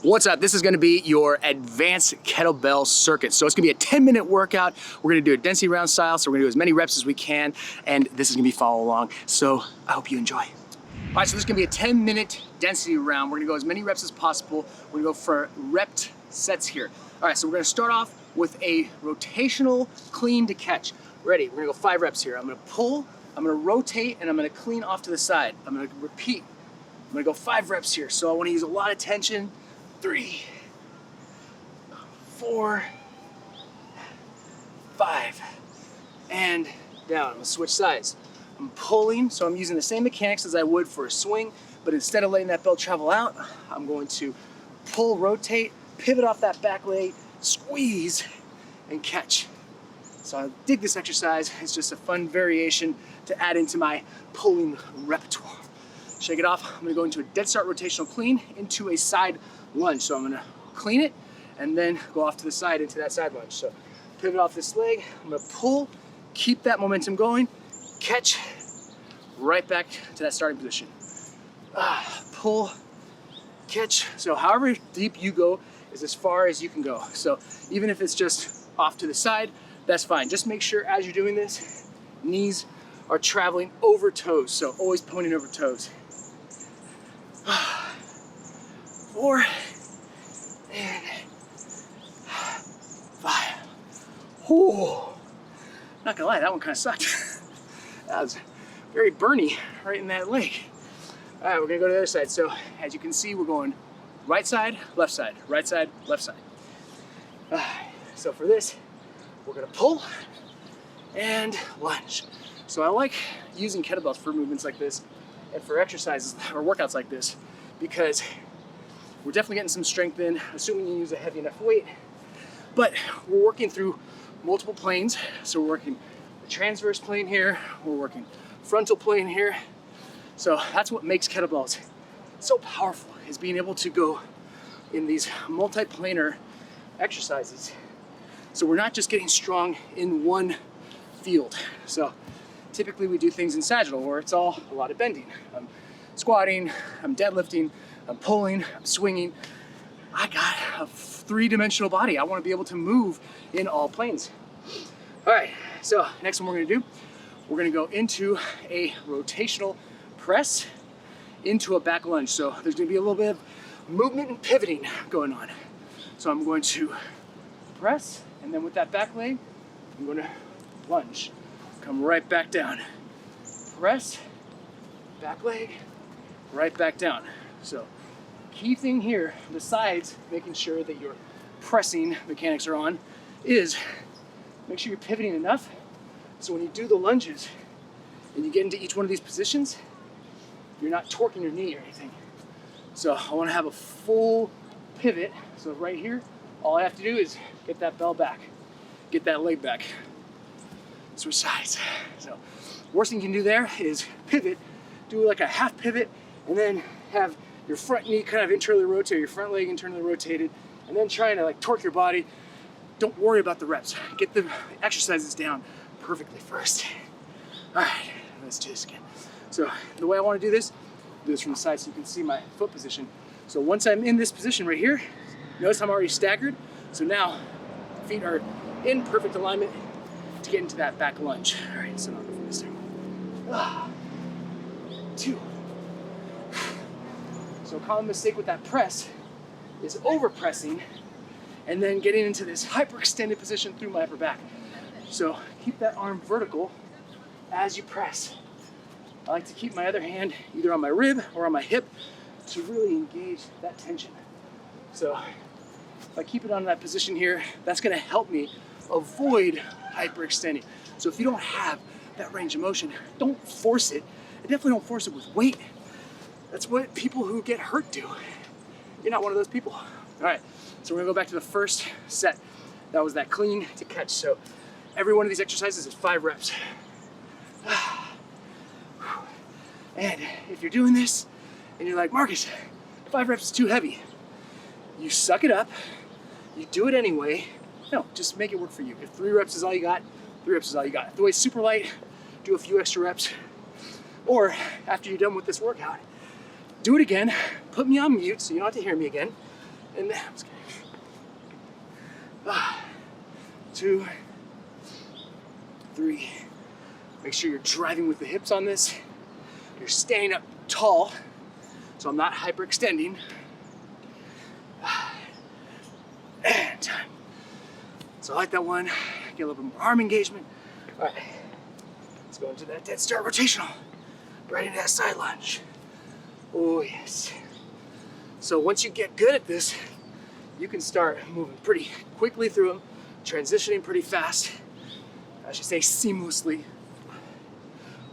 What's up? This is gonna be your advanced kettlebell circuit. So it's gonna be a 10-minute workout. We're gonna do it density round style, so we're gonna do as many reps as we can, and this is gonna be follow along. So I hope you enjoy. All right, so this is gonna be a 10-minute density round. We're gonna go as many reps as possible. We're gonna go for repped sets here. All right, so we're gonna start off with a rotational clean to catch. Ready, we're gonna go 5 reps here. I'm gonna pull, I'm gonna rotate, and I'm gonna clean off to the side. I'm gonna repeat. I'm gonna go 5 reps here. So I wanna use a lot of tension. 3, 4, 5, and down. I'm gonna switch sides. I'm pulling, so I'm using the same mechanics as I would for a swing, but instead of letting that belt travel out, I'm going to pull, rotate, pivot off that back leg, squeeze, and catch. So I dig this exercise. It's just a fun variation to add into my pulling repertoire. Shake it off. I'm gonna go into a dead start rotational clean into a side lunge. So I'm gonna clean it and then go off to the side into that side lunge. So pivot off this leg, I'm gonna pull, keep that momentum going, catch, right back to that starting position. Pull, catch. So however deep you go is as far as you can go. So even if it's just off to the side, that's fine. Just make sure as you're doing this, knees are traveling over toes. So always pointing over toes. 4 and 5. Oh, not gonna lie, that one kind of sucked. That was very burny right in that leg. All right, we're gonna go to the other side. So as you can see, we're going right side, left side, right side, left side. So for this, we're gonna pull and lunge. So I like using kettlebells for movements like this and for exercises or workouts like this because we're definitely getting some strength in, assuming you use a heavy enough weight, but we're working through multiple planes. So we're working the transverse plane here, we're working frontal plane here. So that's what makes kettlebells so powerful, is being able to go in these multi-planar exercises. So we're not just getting strong in one field. So typically we do things in sagittal where it's all a lot of bending. I'm squatting, I'm deadlifting, I'm pulling, I'm swinging. I got a 3-dimensional body. I want to be able to move in all planes. All right, so next one we're gonna do, we're gonna go into a rotational press into a back lunge. So there's gonna be a little bit of movement and pivoting going on. So I'm going to press, and then with that back leg, I'm gonna lunge. Come right back down. Press, back leg, right back down. So key thing here, besides making sure that your pressing mechanics are on, is make sure you're pivoting enough so when you do the lunges and you get into each one of these positions, you're not torquing your knee or anything. So I want to have a full pivot. So right here, all I have to do is get that bell back, get that leg back, switch sides. So worst thing you can do there is pivot, do like a half pivot, and then have your front knee kind of internally rotate, your front leg internally rotated, and then trying to like torque your body. Don't worry about the reps. Get the exercises down perfectly first. All right, let's do this again. So the way I want to do this from the side so you can see my foot position. So once I'm in this position right here, notice I'm already staggered. So now feet are in perfect alignment to get into that back lunge. All right, so now go from this time. 2. So a common mistake with that press is over pressing and then getting into this hyperextended position through my upper back. So keep that arm vertical as you press. I like to keep my other hand either on my rib or on my hip to really engage that tension. So if I keep it on that position here, that's gonna help me avoid hyperextending. So if you don't have that range of motion, don't force it. And definitely don't force it with weight. That's what people who get hurt do. You're not one of those people. All right, so we're gonna go back to the first set. That was that clean to catch. So every one of these exercises is 5 reps. And if you're doing this and you're like, Marcus, 5 reps is too heavy, you suck it up, you do it anyway. No, just make it work for you. If 3 reps is all you got, 3 reps is all you got. If the weight's super light, do a few extra reps. Or after you're done with this workout, do it again, put me on mute so you don't have to hear me again, And then, 2, 3. Make sure you're driving with the hips on this. You're standing up tall, so I'm not hyperextending. And time. So I like that one. Get a little bit more arm engagement. All right, let's go into that dead start rotational. Right into that side lunge. Oh yes. So once you get good at this, you can start moving pretty quickly through them, transitioning pretty fast. I should say seamlessly.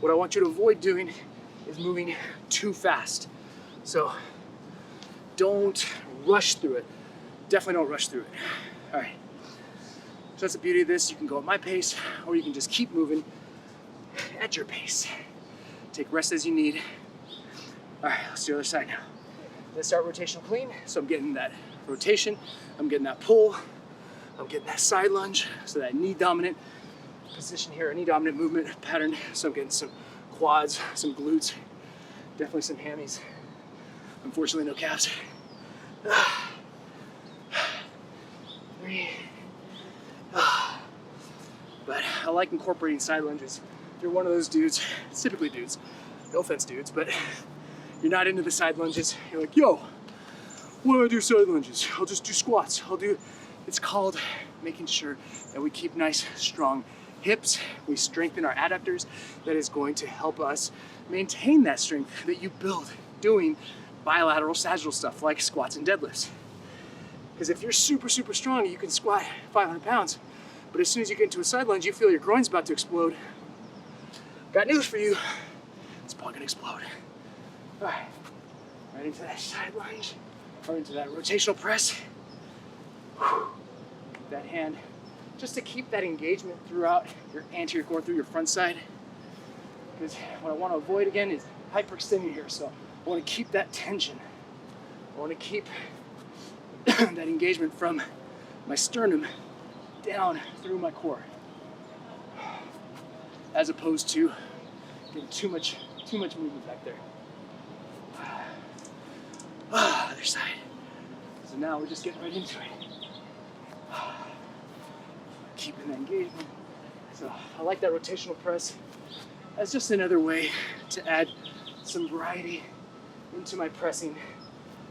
What I want you to avoid doing is moving too fast. So don't rush through it. Definitely don't rush through it. All right. So that's the beauty of this. You can go at my pace, or you can just keep moving at your pace. Take rest as you need. All right, let's do the other side now. Let's start rotational clean. So I'm getting that rotation, I'm getting that pull, I'm getting that side lunge, so that knee dominant position here, a knee dominant movement pattern. So I'm getting some quads, some glutes, definitely some hammies. Unfortunately, no calves. 3. But I like incorporating side lunges. If you're one of those dudes, it's typically dudes, no offense dudes, but you're not into the side lunges. You're like, yo, what do I do side lunges? I'll just do squats. It's called making sure that we keep nice, strong hips. We strengthen our adductors. That is going to help us maintain that strength that you build doing bilateral sagittal stuff like squats and deadlifts. Because if you're super, super strong, you can squat 500 pounds. But as soon as you get into a side lunge, you feel your groin's about to explode. Got news for you. It's probably gonna explode. All right, right into that side lunge, or into that rotational press. That hand, just to keep that engagement throughout your anterior core, through your front side. Because what I want to avoid again is hyperextending here. So I want to keep that tension. I want to keep that engagement from my sternum down through my core, as opposed to getting too much movement back there. Other side. So now we're just getting right into it. Keeping that engagement. So I like that rotational press as just another way to add some variety into my pressing.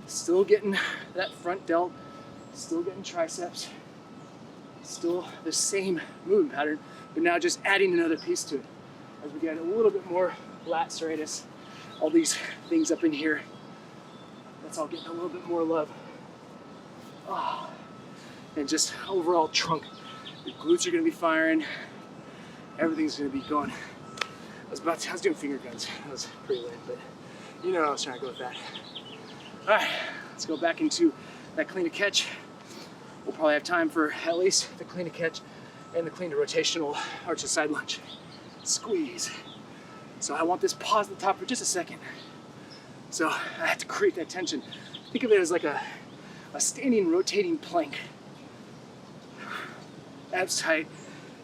Still getting that front delt, still getting triceps, still the same movement pattern, but now just adding another piece to it. As we get a little bit more lat serratus, all these things up in here, that's all getting a little bit more love. And just overall trunk. Your glutes are gonna be firing, everything's gonna be going. I was doing finger guns. That was pretty lame, but you know I was trying to go with that. All right, let's go back into that clean to catch. We'll probably have time for at least the clean to catch and the clean to rotational arch to side lunge. Squeeze. So I want this pause at the top for just a second. So I have to create that tension. Think of it as like a standing rotating plank. Abs tight,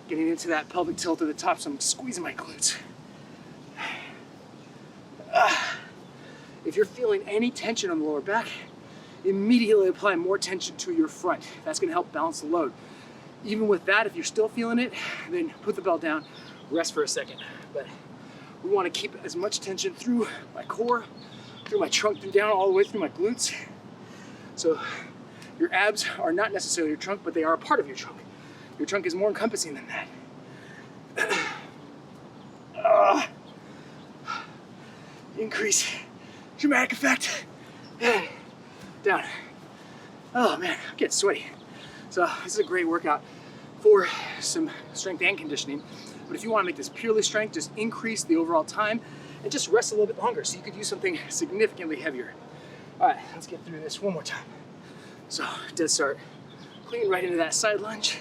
getting into that pelvic tilt at the top, so I'm squeezing my glutes. If you're feeling any tension on the lower back, immediately apply more tension to your front. That's gonna help balance the load. Even with that, if you're still feeling it, then put the belt down, rest for a second. But we wanna keep as much tension through my core, through my trunk, through down all the way through my glutes. So your abs are not necessarily your trunk, but they are a part of your trunk. Your trunk is more encompassing than that. Increase, dramatic effect. Down. Oh man, I'm getting sweaty. So this is a great workout for some strength and conditioning. But if you want to make this purely strength, just increase the overall time and just rest a little bit longer so you could use something significantly heavier. All right, let's get through this one more time. So dead start, clean right into that side lunge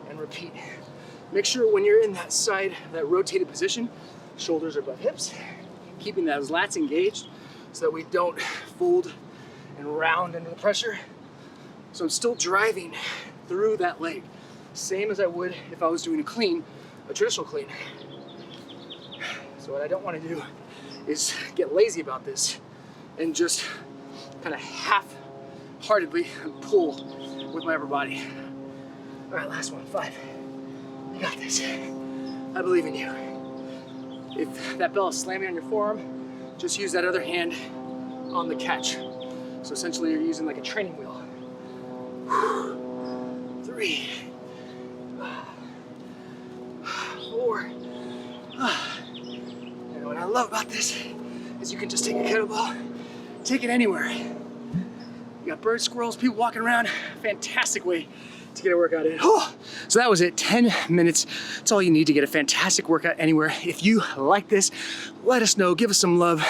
and repeat. Make sure when you're in that side, that rotated position, shoulders are above hips, keeping those lats engaged so that we don't fold and round under the pressure. So I'm still driving through that leg, same as I would if I was doing a traditional clean. So what I don't want to do is get lazy about this and just kind of wholeheartedly pull with my upper body. All right, last one, 5. You got this. I believe in you. If that bell is slamming on your forearm, just use that other hand on the catch. So essentially you're using like a training wheel. 3, 4. And what I love about this is you can just take a kettlebell, take it anywhere. You got birds, squirrels, people walking around. Fantastic way to get a workout in. So that was it, 10 minutes. That's all you need to get a fantastic workout anywhere. If you like this, let us know, give us some love.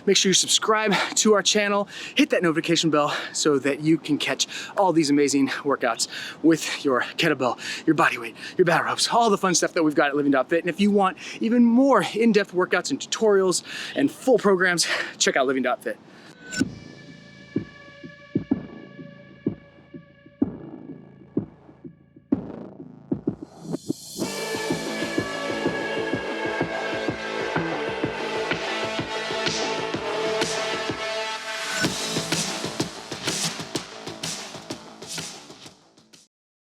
Make sure you subscribe to our channel, hit that notification bell so that you can catch all these amazing workouts with your kettlebell, your body weight, your battle ropes, all the fun stuff that we've got at Living.Fit. And if you want even more in-depth workouts and tutorials and full programs, check out Living.Fit.